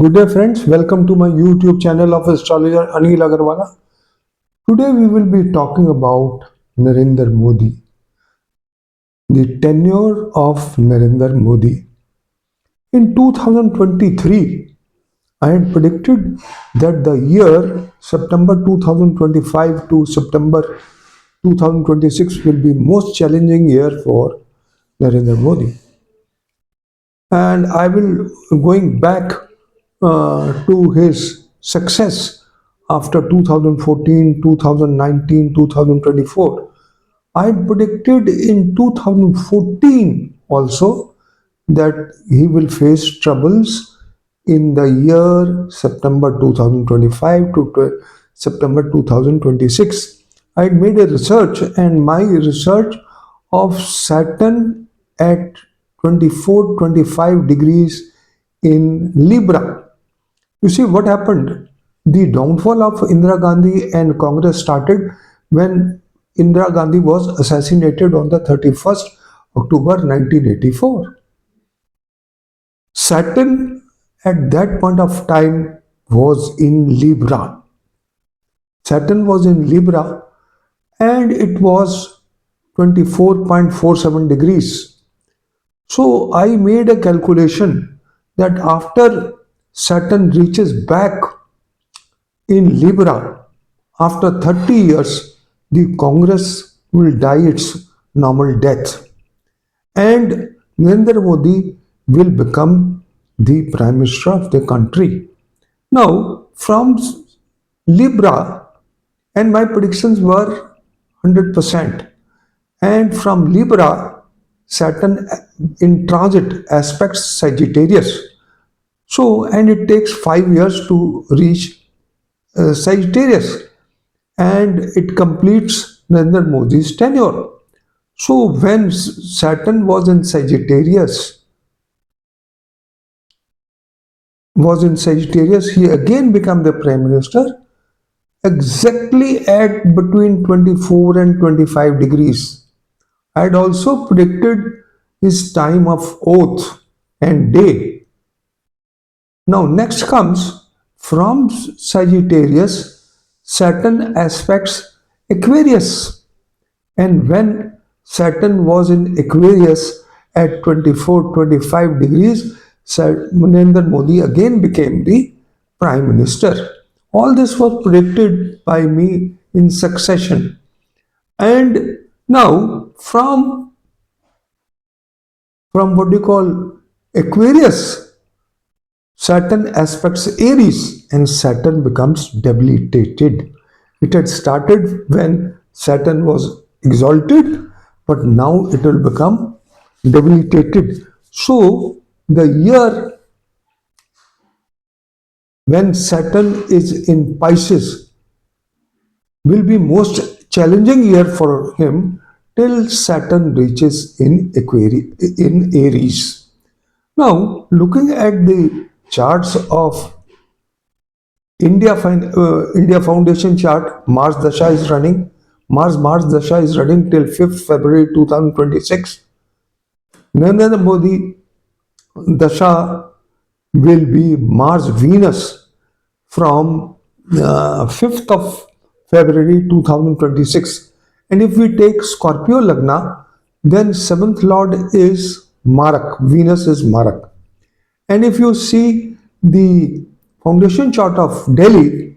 Good day friends, welcome to my YouTube channel of astrologer Anil Agarwala. Today we will be talking about Narendra Modi, the tenure of Narendra Modi. In 2023, I had predicted that the year September 2025 to September 2026 will be most challenging year for Narendra Modi. And I will going back to his success after 2014, 2019, 2024. I predicted in 2014 also that he will face troubles in the year September 2025 to September 2026. I had made a research, and my research of Saturn at 24-25 degrees in Libra. You see what happened? The downfall of Indira Gandhi and Congress started when Indira Gandhi was assassinated on the 31st October 1984. Saturn at that point of time was in Libra. Saturn was in Libra and it was 24.47 degrees. So I made a calculation that after Saturn reaches back in Libra, after 30 years, the Congress will die its normal death and Narendra Modi will become the Prime Minister of the country. Now, from Libra, and my predictions were 100%, and from Libra, Saturn in transit aspects Sagittarius. So, and it takes 5 years to reach Sagittarius, and it completes Narendra Modi's tenure. So, when Saturn was in Sagittarius, he again became the Prime Minister exactly at between 24 and 25 degrees. I had also predicted his time of oath and day. Now, next comes from Sagittarius, Saturn aspects Aquarius. And when Saturn was in Aquarius at 24-25 degrees, Narendra Modi again became the Prime Minister. All this was predicted by me in succession. And now, from what you call Aquarius, Saturn aspects Aries and Saturn becomes debilitated. It had started when Saturn was exalted, but now it will become debilitated. So, the year when Saturn is in Pisces will be most challenging year for him till Saturn reaches in Aries. Now, looking at the charts of India Foundation chart, Mars Dasha is running. Mars Dasha is running till 5th February 2026. Narendra Modi Dasha will be Mars Venus from 5th of February 2026. And if we take Scorpio Lagna, then 7th Lord is Marak, Venus is Marak. And if you see the foundation chart of Delhi,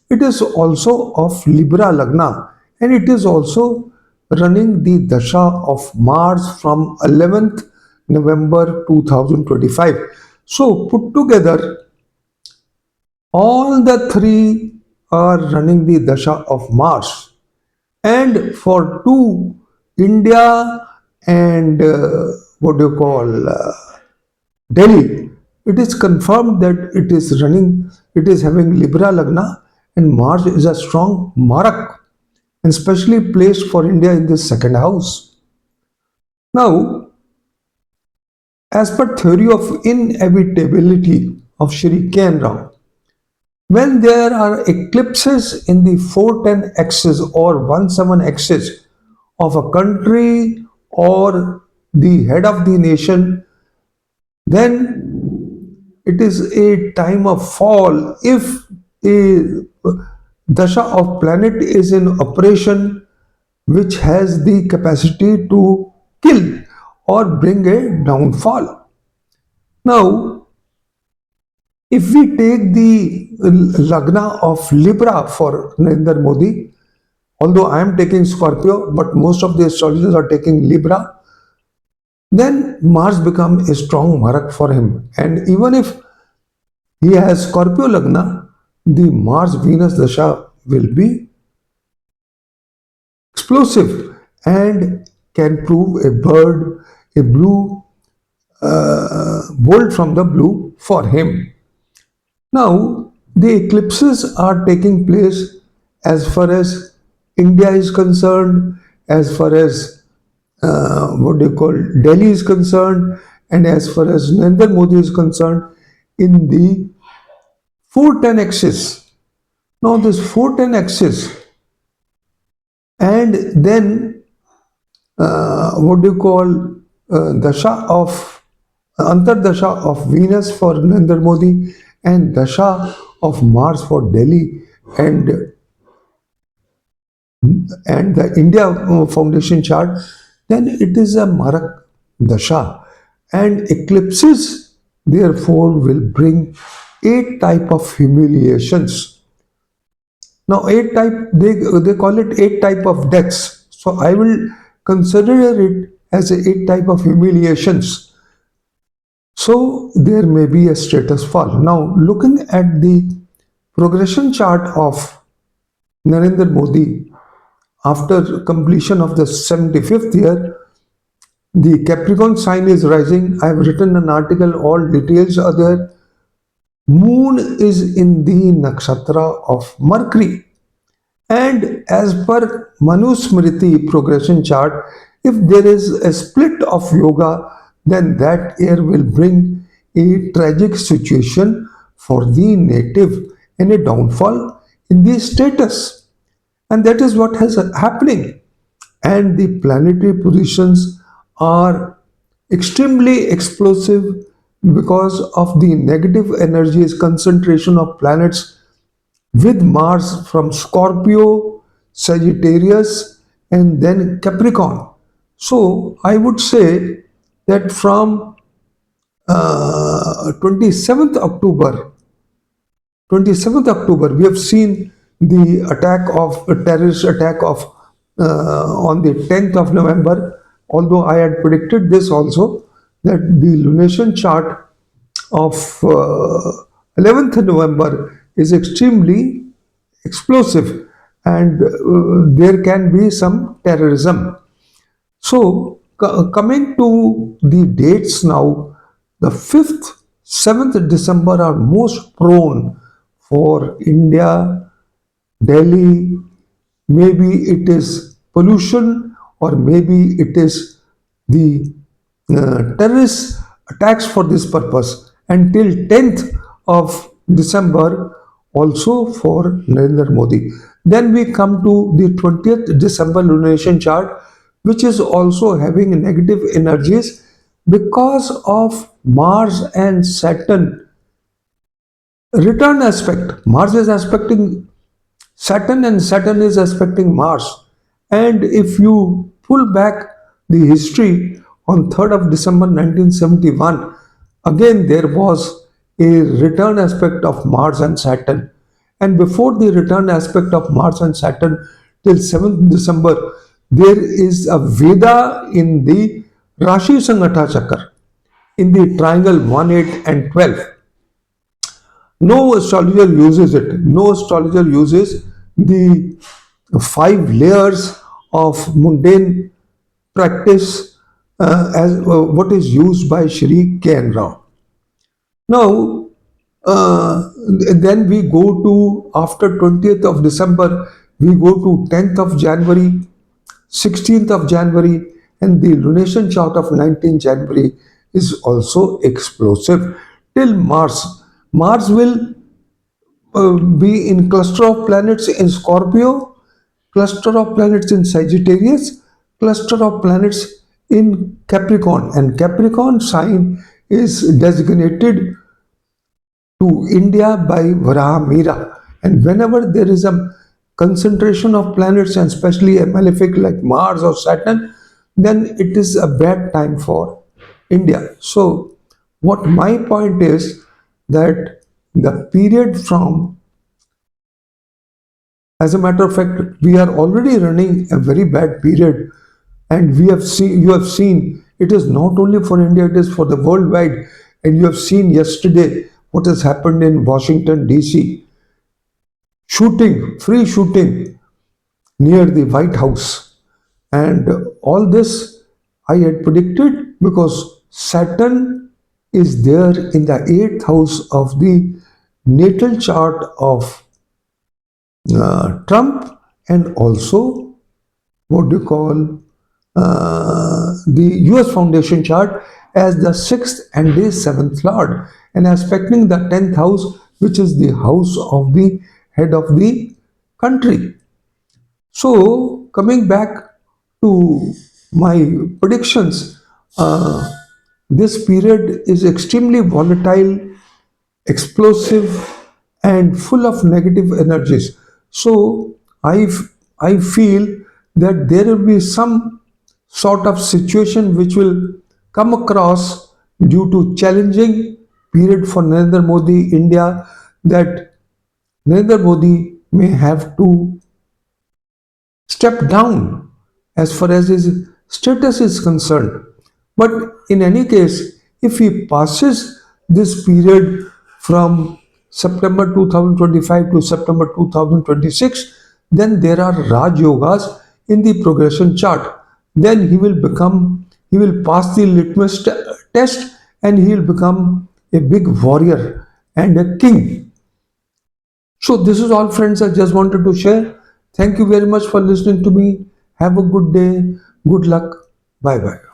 it is also of Libra Lagna and it is also running the Dasha of Mars from 11th November 2025. So put together, all the three are running the Dasha of Mars. And for two, India and what do you call Delhi, it is confirmed that it is having Libra Lagna and Mars is a strong Marak and specially placed for India in this second house. Now, as per theory of inevitability of Shri Ken Rao, when there are eclipses in the 410 axis or 17 axis of a country or the head of the nation, then It is a time of fall. If a dasha of planet is in operation which has the capacity to kill or bring a downfall. Now, if we take the Lagna of Libra for Narendra Modi, although I am taking Scorpio, but most of the astrologers are taking Libra, then Mars become a strong marak for him. And even if he has Scorpio Lagna, the Mars Venus Dasha will be explosive and can prove a bird, a blue bolt from the blue for him. Now, the eclipses are taking place as far as India is concerned, as far as what do you call Delhi is concerned, and as far as Narendra Modi is concerned, in the 410 axis. Now, this 410 axis, and then what do you call Dasha of Antardasha of Venus for Narendra Modi and Dasha of Mars for Delhi and the India Foundation chart, then it is a Marak Dasha. And eclipses, therefore, will bring eight type of humiliations. Now, eight type, they call it eight type of deaths. So I will consider it as a eight type of humiliations. So there may be a status fall. Now, looking at the progression chart of Narendra Modi, after completion of the 75th year, the Capricorn sign is rising. I have written an article, all details are there. Moon is in the nakshatra of Mercury. And as per Manu Smriti Progression chart, if there is a split of yoga, then that year will bring a tragic situation for the native and a downfall in the status. And that is what is happening. And the planetary positions are extremely explosive because of the negative energies concentration of planets with Mars from Scorpio, Sagittarius, and then Capricorn. So I would say that from 27th October 27th October, we have seen the attack of a terrorist attack of on the 10th of November. Although I had predicted this also that the lunation chart of 11th November is extremely explosive and there can be some terrorism. So, coming to the dates now, the 5th, 7th December are most prone for India, Delhi, maybe it is pollution or maybe it is the terrorist attacks for this purpose until 10th of December also for Narendra Modi. Then we come to the 20th December lunation chart which is also having negative energies because of Mars and Saturn return aspect. Mars is aspecting Saturn and Saturn is aspecting Mars. And if you pull back the history on 3rd of December 1971, again there was a return aspect of Mars and Saturn. And before the return aspect of Mars and Saturn till 7th December, there is a Veda in the Rashi Sangata Chakra in the triangle 1, 8 and 12. No astrologer uses it. No astrologer uses the five layers of mundane practice as what is used by Shri K.N. Rao. Now, then we go to after 20th of December, we go to 10th of January, 16th of January, and the lunation chart of 19th January is also explosive till Mars. Mars will be in cluster of planets in Scorpio, cluster of planets in Sagittarius, cluster of planets in Capricorn, and Capricorn sign is designated to India by Varahamira. And whenever there is a concentration of planets, and especially a malefic like Mars or Saturn, then it is a bad time for India. So, what my point is that the period from, as a matter of fact, we are already running a very bad period, and you have seen it is not only for India, it is for the worldwide. And you have seen yesterday what has happened in Washington D.C. Free shooting near the White House, and all this I had predicted because Saturn is there in the eighth house of the natal chart of Trump, and also what do you call the US Foundation chart as the sixth and the seventh lord, and aspecting the 10th house, which is the house of the head of the country. So, coming back to my predictions, this period is extremely volatile, explosive, and full of negative energies. So I feel that there will be some sort of situation which will come across due to challenging period for Narendra Modi, India, that Narendra Modi may have to step down as far as his status is concerned. But in any case, if he passes this period from September 2025 to September 2026, then there are Raj Yogas in the progression chart. Then he will pass the litmus test, and he will become a big warrior and a king. So, this is all, friends, I just wanted to share. Thank you very much for listening to me. Have a good day. Good luck. Bye bye.